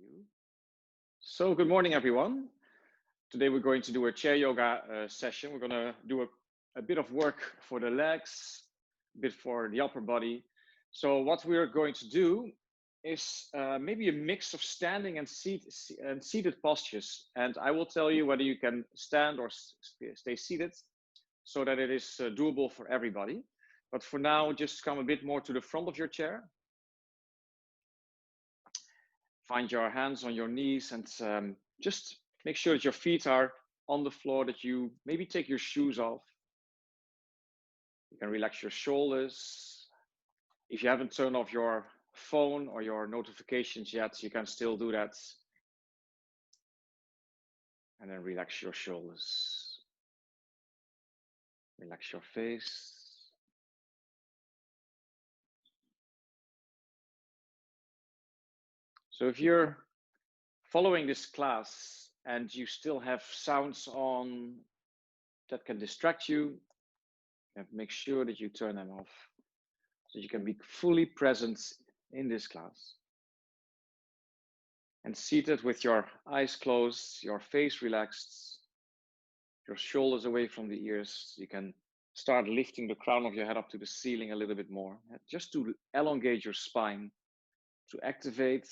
you. So good morning, everyone. Today we're going to do a chair yoga session. We're going to do a bit of work for the legs, a bit for the upper body. So what we're going to do is maybe a mix of standing and seated postures. And I will tell you whether you can stand or stay seated so that it is doable for everybody. But for now, just come a bit more to the front of your chair. Find your hands on your knees and just make sure that your feet are on the floor, that you maybe take your shoes off. You can relax your shoulders. If you haven't turned off your phone or your notifications yet, you can still do that. And then relax your shoulders. Relax your face. So if you're following this class and you still have sounds on that can distract you, make sure that you turn them off so you can be fully present in this class. And seated with your eyes closed, your face relaxed, your shoulders away from the ears, you can start lifting the crown of your head up to the ceiling a little bit more, just to elongate your spine, to activate.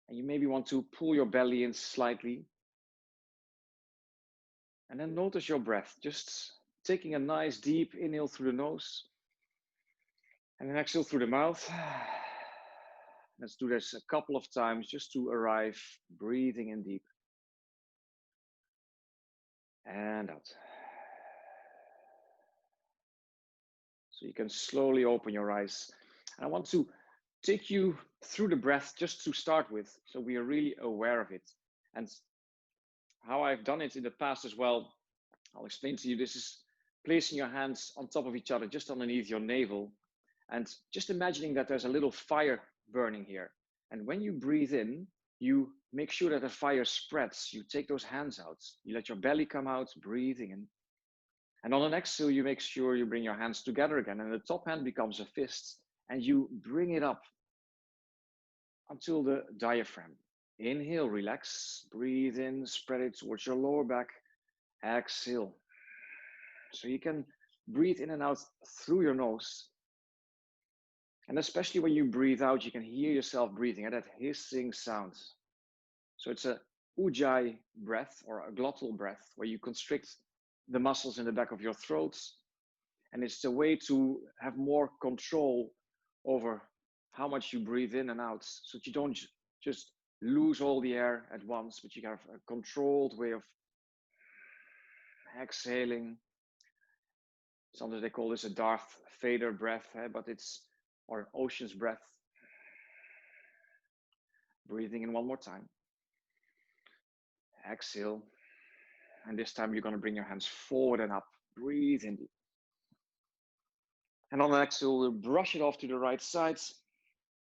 And you maybe want to pull your belly in slightly. And then notice your breath, just taking a nice deep inhale through the nose and then exhale through the mouth. Let's do this a couple of times just to arrive, breathing in deep and out. So you can slowly open your eyes. And I want to take you through the breath just to start with, so we are really aware of it. And how I've done it in the past as well, I'll explain to you. This is placing your hands on top of each other, just underneath your navel, and just imagining that there's a little fire burning here. And when you breathe in, you make sure that the fire spreads. You take those hands out. You let your belly come out, breathing in. And on an exhale, you make sure you bring your hands together again. And the top hand becomes a fist. And you bring it up until the diaphragm. Inhale, relax. Breathe in, spread it towards your lower back. Exhale. So you can breathe in and out through your nose. And especially when you breathe out, you can hear yourself breathing at that hissing sound. So it's a ujjayi breath or a glottal breath where you constrict the muscles in the back of your throat. And it's a way to have more control over how much you breathe in and out, so that you don't just lose all the air at once, but you have a controlled way of exhaling. Sometimes they call this a Darth Vader breath, but it's, or ocean's breath. Breathing in one more time. Exhale. And this time you're going to bring your hands forward and up. Breathe in deep. And on the exhale, we'll brush it off to the right side,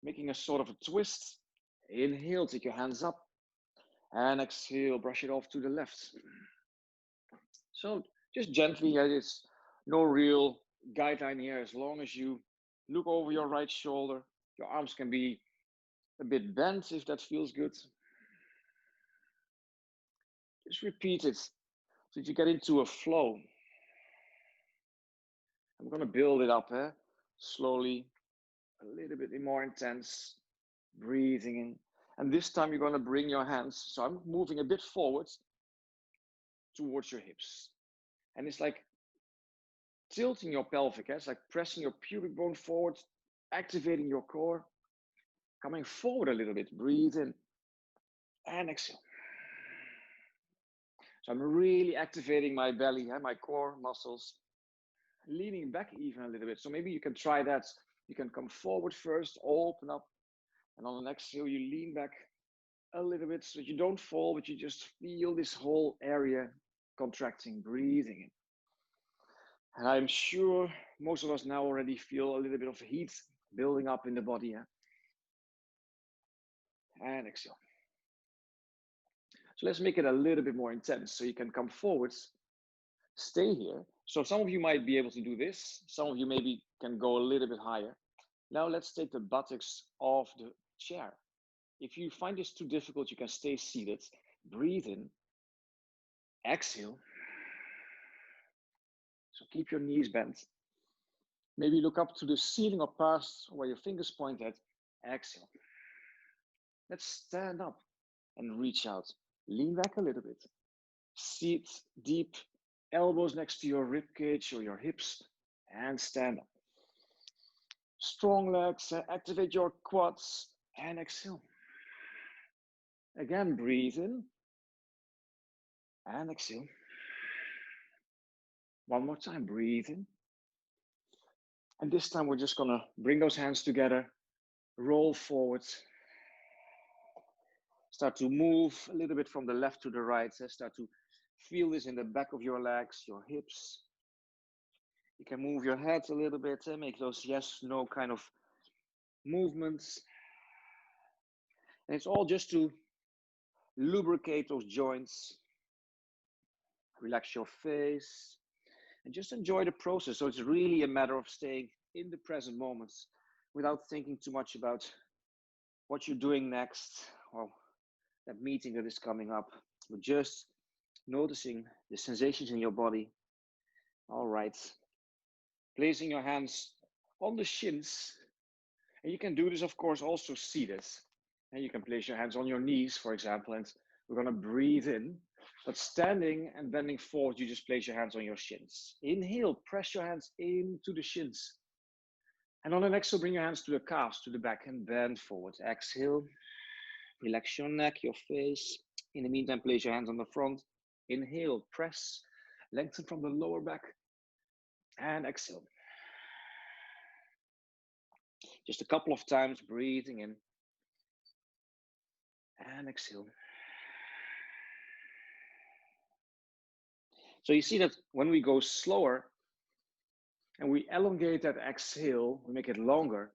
making a sort of a twist. Inhale, take your hands up. And exhale, brush it off to the left. So just gently, there's no real guideline here. As long as you look over your right shoulder, your arms can be a bit bent if that feels good. Just repeat it so that you get into a flow. I'm going to build it up slowly, a little bit more intense, breathing in. And this time you're going to bring your hands, so I'm moving a bit forward towards your hips. And it's like tilting your pelvic, it's like pressing your pubic bone forward, activating your core, coming forward a little bit, breathe in and exhale. So I'm really activating my belly, my core muscles, leaning back even a little bit. So maybe you can try that. You can come forward first, open up, and on the exhale, you lean back a little bit so that you don't fall, but you just feel this whole area contracting, breathing in. And I'm sure most of us now already feel a little bit of heat building up in the body. And exhale. So let's make it a little bit more intense. So you can come forwards, stay here. So some of you might be able to do this. Some of you maybe can go a little bit higher. Now let's take the buttocks off the chair. If you find this too difficult, you can stay seated. Breathe in. Exhale. So keep your knees bent. Maybe look up to the ceiling or past where your fingers point at. Exhale. Let's stand up and reach out. Lean back a little bit. Sit deep, elbows next to your rib cage or your hips, and stand up. Strong legs, activate your quads, and exhale. Again, breathe in, and exhale. One more time, breathe in. And this time we're just gonna bring those hands together, roll forward. Start to move a little bit from the left to the right. Start to feel this in the back of your legs, your hips. You can move your head a little bit and make those yes, no kind of movements. And it's all just to lubricate those joints. Relax your face and just enjoy the process. So it's really a matter of staying in the present moments without thinking too much about what you're doing next or that meeting that is coming up. But just noticing the sensations in your body. All right. Placing your hands on the shins. And you can do this, of course, also seated. And you can place your hands on your knees, for example, and we're going to breathe in. But standing and bending forward, you just place your hands on your shins. Inhale, press your hands into the shins. And on the exhale, bring your hands to the calves, to the back, and bend forward. Exhale, relax your neck, your face. In the meantime, place your hands on the front. Inhale, press, lengthen from the lower back, and exhale. Just a couple of times, breathing in, and exhale. So you see that when we go slower and we elongate that exhale, we make it longer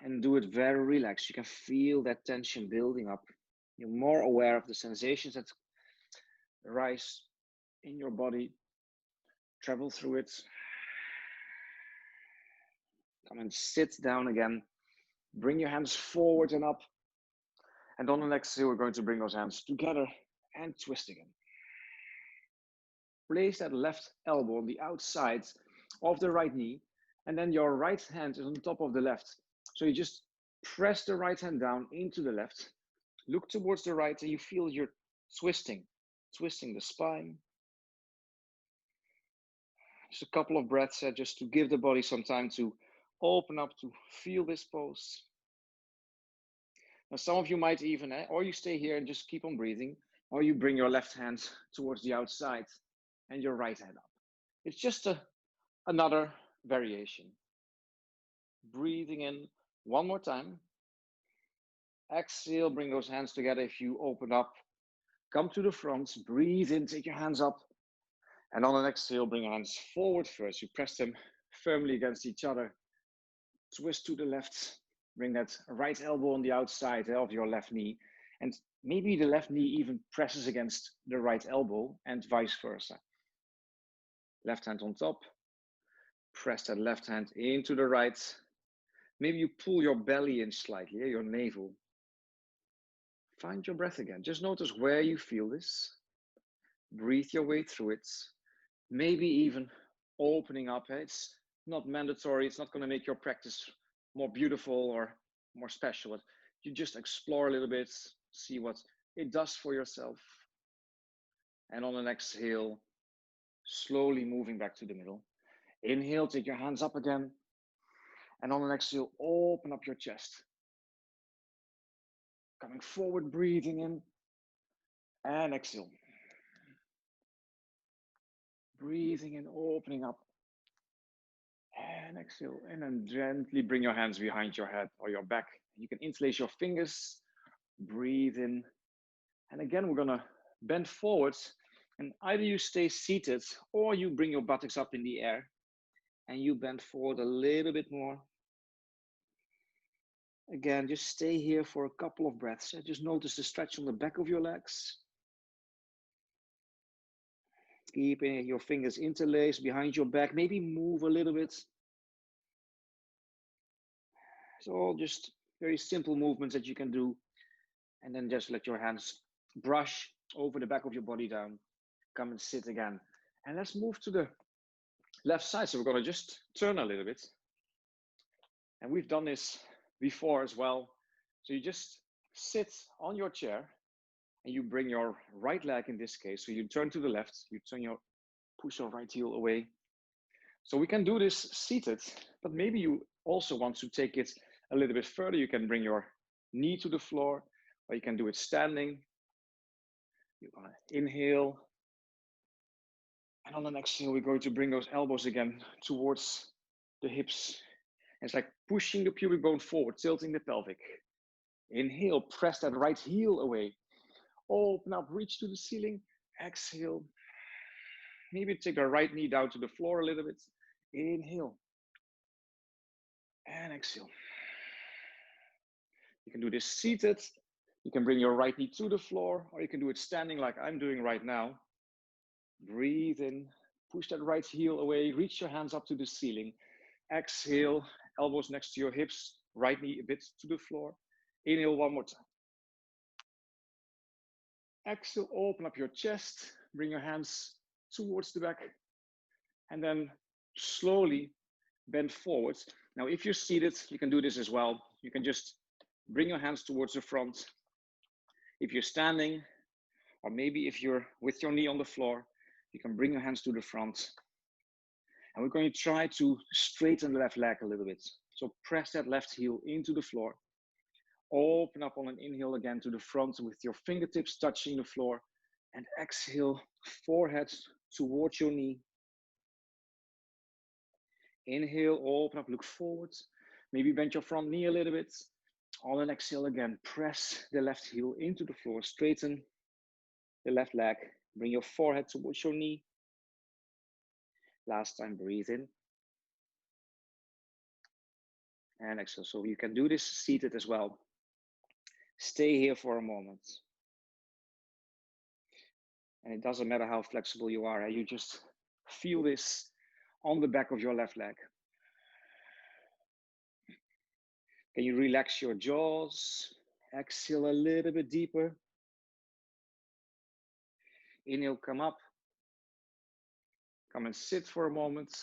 and do it very relaxed. You can feel that tension building up. You're more aware of the sensations that arise in your body. Travel through it. Come and sit down again. Bring your hands forward and up. And on the exhale, we're going to bring those hands together and twist again. Place that left elbow on the outside of the right knee, and then your right hand is on top of the left. So you just press the right hand down into the left, look towards the right, and you feel you're twisting the spine. Just a couple of breaths just to give the body some time to open up, to feel this pose. Now, some of you might even, or you stay here and just keep on breathing, or you bring your left hand towards the outside and your right hand up. It's just another variation. Breathing in one more time. Exhale, bring those hands together if you open up. Come to the front, breathe in, take your hands up. And on an exhale, bring your hands forward first. You press them firmly against each other. Twist to the left. Bring that right elbow on the outside of your left knee. And maybe the left knee even presses against the right elbow and vice versa. Left hand on top. Press that left hand into the right. Maybe you pull your belly in slightly, your navel. Find your breath again. Just notice where you feel this. Breathe your way through it. Maybe even opening up. It's not mandatory. It's not going to make your practice more beautiful or more special. You just explore a little bit, see what it does for yourself. And on an exhale, slowly moving back to the middle. Inhale, take your hands up again. And on an exhale, open up your chest. Coming forward, breathing in. And exhale. Breathing in, opening up. And exhale. And then gently bring your hands behind your head or your back. You can interlace your fingers. Breathe in. And again, we're going to bend forwards. And either you stay seated or you bring your buttocks up in the air. And you bend forward a little bit more. Again, just stay here for a couple of breaths. Just notice the stretch on the back of your legs. Keeping your fingers interlaced behind your back. Maybe move a little bit. So just Very simple movements that you can do. And then just let your hands brush over the back of your body down. Come and sit again. And let's move to the left side. So we're going to just turn a little bit. And we've done this before as well. So you just sit on your chair and you bring your right leg in this case. So you turn to the left, you push your right heel away. So we can do this seated, but maybe you also want to take it a little bit further. You can bring your knee to the floor, or you can do it standing. You're gonna inhale. And on the exhale, we're going to bring those elbows again towards the hips. It's like pushing the pubic bone forward, tilting the pelvic. Inhale, press that right heel away. Open up, reach to the ceiling. Exhale. Maybe take the right knee down to the floor a little bit. Inhale. And exhale. You can do this seated. You can bring your right knee to the floor, or you can do it standing like I'm doing right now. Breathe in, push that right heel away, reach your hands up to the ceiling. Exhale, elbows next to your hips, right knee a bit to the floor. Inhale one more time. Exhale, open up your chest, bring your hands towards the back, and then slowly bend forward. Now, if you're seated, you can do this as well. You can just bring your hands towards the front. If you're standing, or maybe if you're with your knee on the floor, you can bring your hands to the front. And we're going to try to straighten the left leg a little bit. So press that left heel into the floor. Open up on an inhale again to the front with your fingertips touching the floor. And exhale, forehead towards your knee. Inhale, open up, look forward. Maybe bend your front knee a little bit. On an exhale again, press the left heel into the floor. Straighten the left leg. Bring your forehead towards your knee. Last time, breathe in. And exhale. So you can do this seated as well. Stay here for a moment. And it doesn't matter how flexible you are. You just feel this on the back of your left leg. Can you relax your jaws? Exhale a little bit deeper. Inhale, come up. Come and sit for a moment.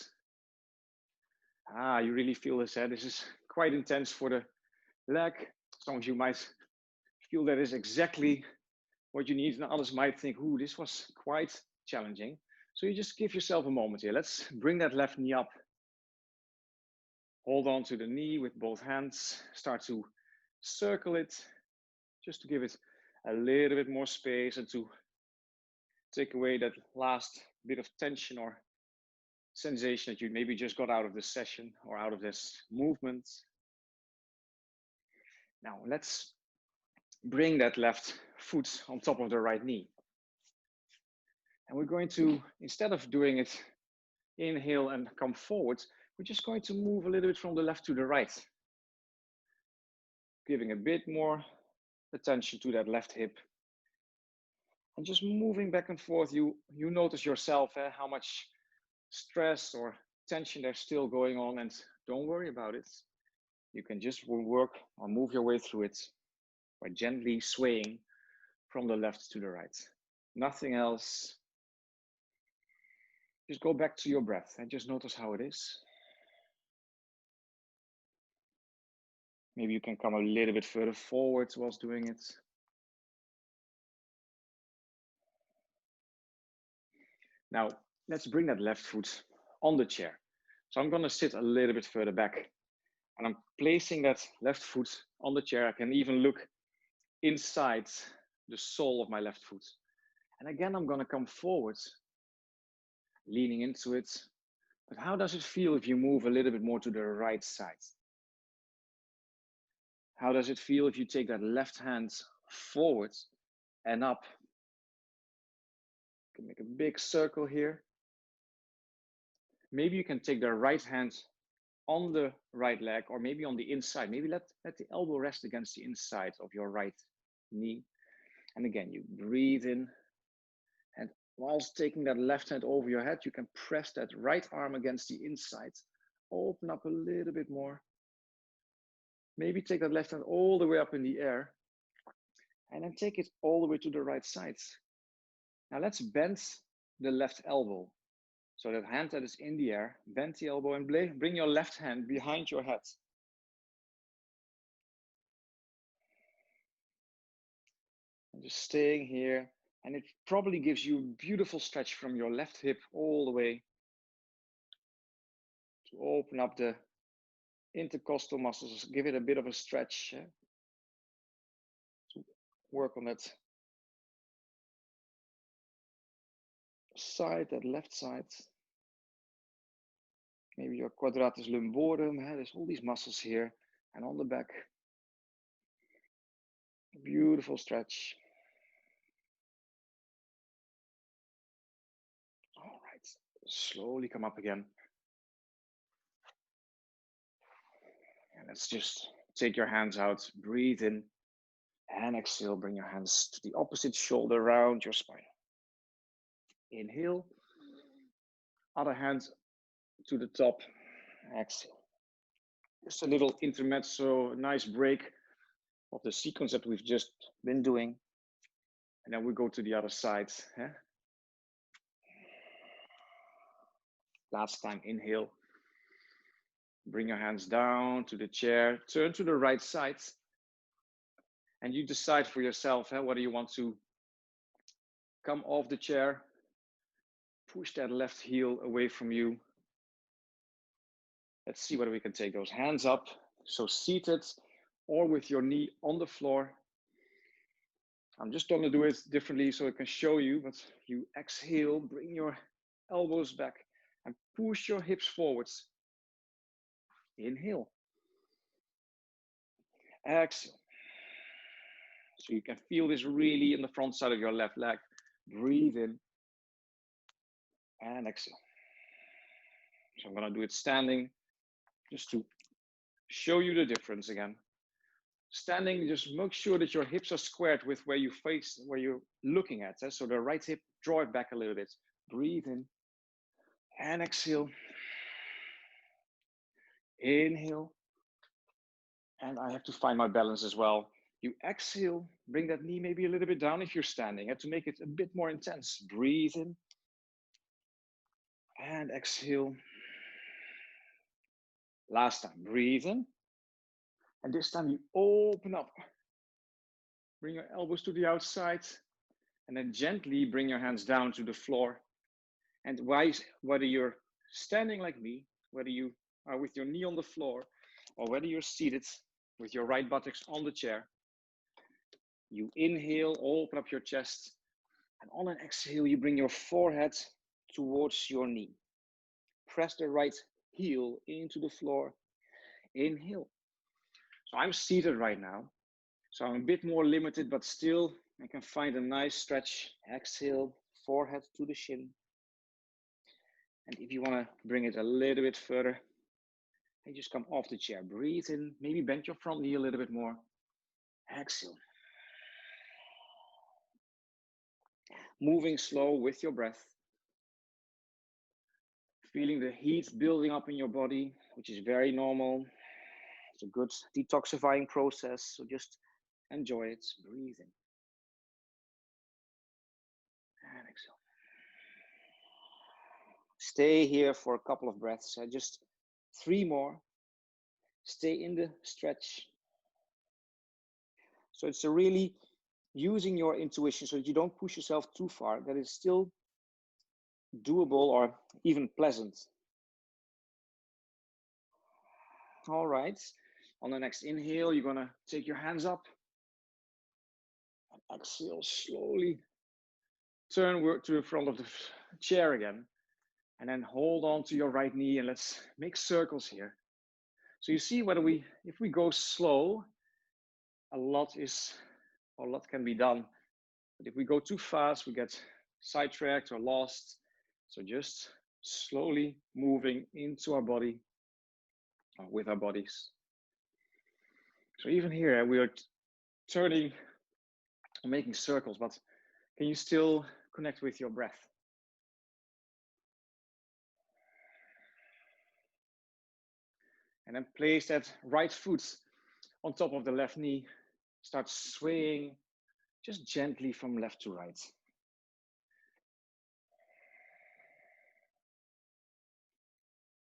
You really feel this. This is quite intense for the leg. Some of you might feel that is exactly what you need, and others might think, ooh, this was quite challenging. So you just give yourself a moment here. Let's bring that left knee up. Hold on to the knee with both hands. Start to circle it, just to give it a little bit more space and to take away that last bit of tension or sensation that you maybe just got out of this session or out of this movement. Now let's bring that left foot on top of the right knee. And we're going to, instead of doing it, inhale and come forward, we're just going to move a little bit from the left to the right. Giving a bit more attention to that left hip. And just moving back and forth, you notice yourself how much stress or tension there's still going on, and don't worry about it. You can just work or move your way through it by gently swaying from the left to the right. Nothing else. Just go back to your breath and just notice how it is. Maybe you can come a little bit further forward whilst doing it. Now, let's bring that left foot on the chair. So I'm going to sit a little bit further back, and I'm placing that left foot on the chair. I can even look inside the sole of my left foot. And again, I'm going to come forward, leaning into it. But how does it feel if you move a little bit more to the right side? How does it feel if you take that left hand forward and up? You can make a big circle here. Maybe you can take the right hand on the right leg, or maybe on the inside. Maybe let the elbow rest against the inside of your right knee. And again, you breathe in. And whilst taking that left hand over your head, you can press that right arm against the inside. Open up a little bit more. Maybe take that left hand all the way up in the air and then take it all the way to the right side. Now let's bend the left elbow. So that hand that is in the air, bend the elbow and bring your left hand behind your head. And just staying here. And it probably gives you a beautiful stretch from your left hip all the way to open up the intercostal muscles. Give it a bit of a stretch to work on that side, that left side. Maybe your quadratus lumborum. There's all these muscles here and on the back. Beautiful stretch. All right, slowly come up again. And let's just take your hands out, breathe in, and exhale. Bring your hands to the opposite shoulder around your spine. Inhale, other hand to the top, exhale. Just a little intermezzo, nice break of the sequence that we've just been doing. And then we go to the other side. Last time, inhale. Bring your hands down to the chair, turn to the right side. And you decide for yourself whether you want to come off the chair, push that left heel away from you. Let's see whether we can take those hands up. So seated or with your knee on the floor. I'm just going to do it differently so I can show you, but you exhale, bring your elbows back and push your hips forwards. Inhale. Exhale. So you can feel this really in the front side of your left leg. Breathe in and exhale. So I'm going to do it standing just to show you the difference again. Standing, just make sure that your hips are squared with where you face, where you're looking at. So the right hip, draw it back a little bit. Breathe in and exhale. Inhale. And I have to find my balance as well. You exhale, bring that knee maybe a little bit down if you're standing to make it a bit more intense. Breathe in and exhale. Last time, breathe in. And this time you open up. Bring your elbows to the outside and then gently bring your hands down to the floor. And whether you're standing like me, whether you are with your knee on the floor, or whether you're seated with your right buttocks on the chair, you inhale, open up your chest, and on an exhale, you bring your forehead towards your knee. Press the right heel into the floor. Inhale. So I'm seated right now, so I'm a bit more limited, but still I can find a nice stretch. Exhale, forehead to the shin. And if you want to bring it a little bit further, you just come off the chair. Breathe in, maybe bend your front knee a little bit more. Exhale. Moving slow with your breath. Feeling the heat building up in your body, which is very normal. It's a good detoxifying process, so just enjoy it. Breathe in. And exhale. Stay here for a couple of breaths, just 3 more. Stay in the stretch. So it's a really using your intuition so that you don't push yourself too far, that is still doable or even pleasant. All right, on the next inhale, you're gonna take your hands up. And exhale, slowly turn to the front of the chair again. And then hold on to your right knee and let's make circles here. So you see if we go slow, a lot can be done. But if we go too fast, we get sidetracked or lost. So just slowly moving into our body, with our bodies. So even here, we are turning and making circles, but can you still connect with your breath? And then place that right foot on top of the left knee. Start swaying just gently from left to right.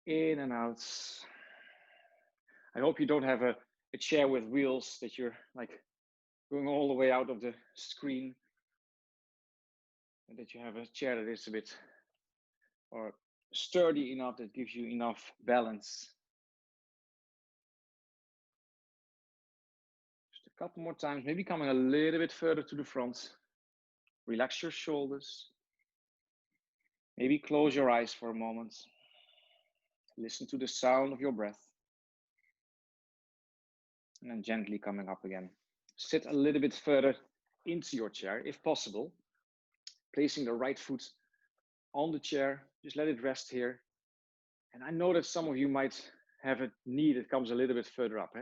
In and out. I hope you don't have a chair with wheels that you're like going all the way out of the screen, and that you have a chair that is a bit or sturdy enough that gives you enough balance. Just a couple more times, maybe coming a little bit further to the front. Relax your shoulders. Maybe close your eyes for a moment. Listen to the sound of your breath. And then gently coming up again. Sit a little bit further into your chair, if possible. Placing the right foot on the chair. Just let it rest here. And I know that some of you might have a knee that comes a little bit further up.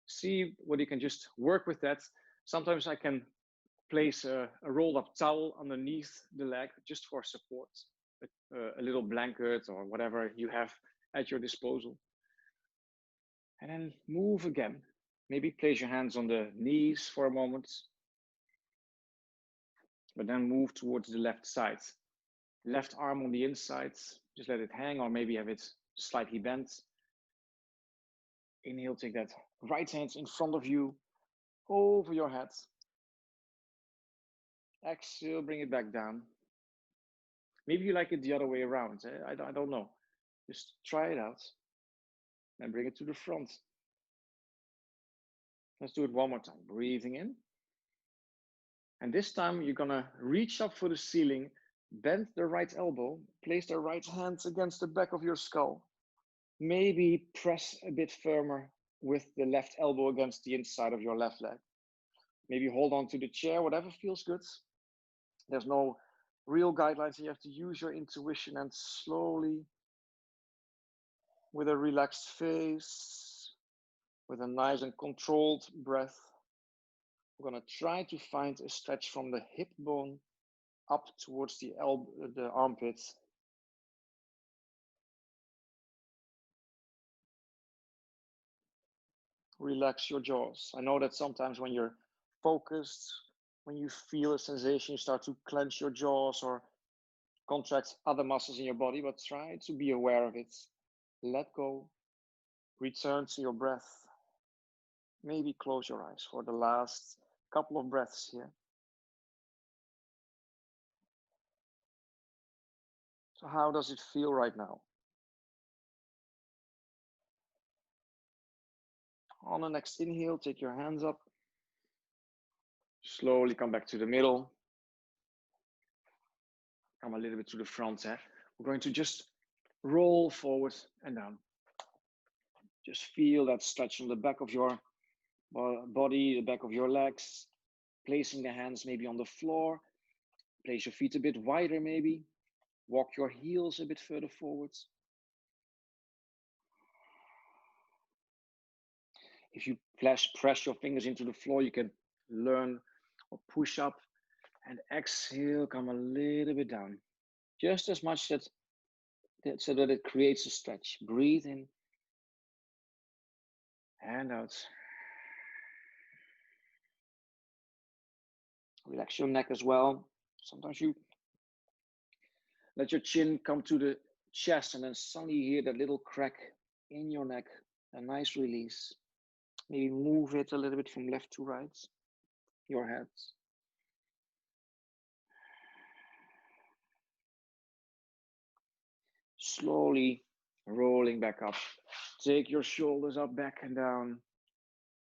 See what you can just work with that. Sometimes I can place a rolled up towel underneath the leg just for support, a little blanket or whatever you have at your disposal. And then move again. Maybe place your hands on the knees for a moment, but then move towards the left side. Left arm on the inside, just let it hang, or maybe have it slightly bent. Inhale, take that right hand in front of you, over your head. Exhale, bring it back down. Maybe you like it the other way around. I don't know. Just try it out and bring it to the front. Let's do it one more time. Breathing in. And this time you're gonna reach up for the ceiling, bend the right elbow, place the right hand against the back of your skull. Maybe press a bit firmer with the left elbow against the inside of your left leg. Maybe hold on to the chair, whatever feels good. There's no real guidelines. You have to use your intuition, and slowly, with a relaxed face, with a nice and controlled breath, we're going to try to find a stretch from the hip bone up towards the armpits. Relax your jaws. I know that sometimes when you're focused, when you feel a sensation, you start to clench your jaws or contract other muscles in your body, but try to be aware of it. Let go. Return to your breath. Maybe close your eyes for the last couple of breaths here. So how does it feel right now? On the next inhale, take your hands up. Slowly come back to the middle. Come a little bit to the front. We're going to just roll forward and down. Just feel that stretch on the back of your body, the back of your legs. Placing the hands maybe on the floor. Place your feet a bit wider maybe. Walk your heels a bit further forwards. If you press your fingers into the floor, you can learn or push up, and exhale, come a little bit down. Just as much so that it creates a stretch. Breathe in and out. Relax your neck as well. Sometimes you let your chin come to the chest, and then suddenly you hear that little crack in your neck. A nice release. Maybe move it a little bit from left to right, your head. Slowly rolling back up. Take your shoulders up, back and down.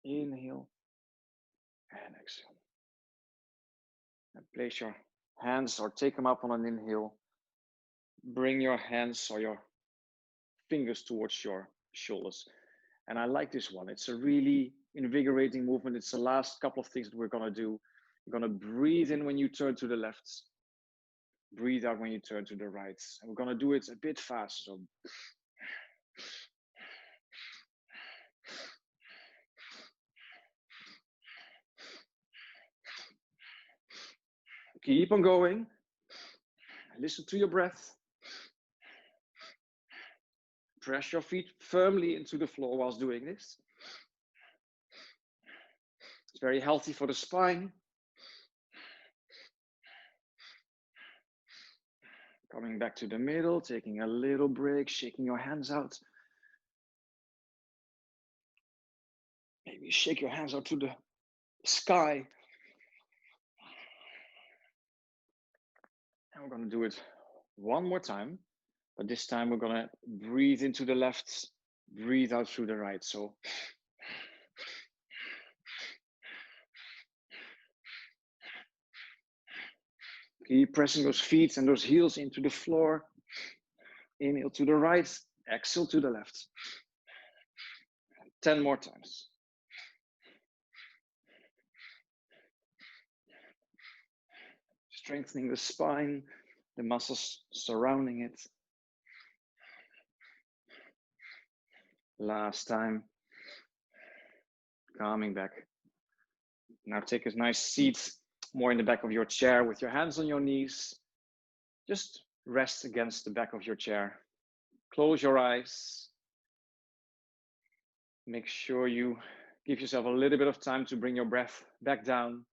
Inhale and exhale. And place your hands, or take them up on an inhale. Bring your hands or your fingers towards your shoulders. And I like this one. It's a really invigorating movement. It's the last couple of things that we're going to do. You're going to breathe in when you turn to the left. Breathe out when you turn to the right. And we're going to do it a bit fast. So keep on going. Listen to your breath. Press your feet firmly into the floor whilst doing this. It's very healthy for the spine. Coming back to the middle, taking a little break, shaking your hands out. Maybe shake your hands out to the sky. And we're going to do it one more time, but this time we're going to breathe into the left, breathe out through the right. So keep pressing those feet and those heels into the floor. Inhale to the right, exhale to the left. 10 more times. Strengthening the spine, the muscles surrounding it. Last time. Coming back. Now take a nice seat, more in the back of your chair with your hands on your knees. Just rest against the back of your chair. Close your eyes. Make sure you give yourself a little bit of time to bring your breath back down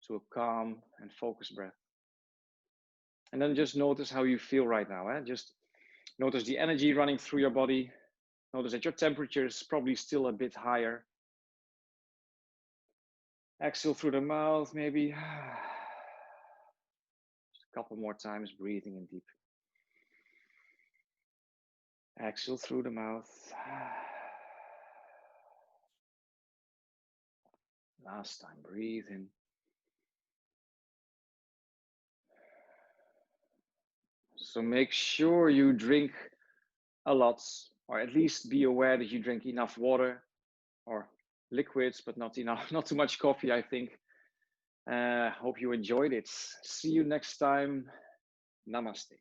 to a calm and focused breath. And then just notice how you feel right now. Just notice the energy running through your body. Notice that your temperature is probably still a bit higher. Exhale through the mouth, maybe. Just a couple more times, breathing in deep. Exhale through the mouth. Last time, breathe in. So make sure you drink a lot, or at least be aware that you drink enough water or liquids, but not too much coffee, I think. Hope you enjoyed it. See you next time. Namaste.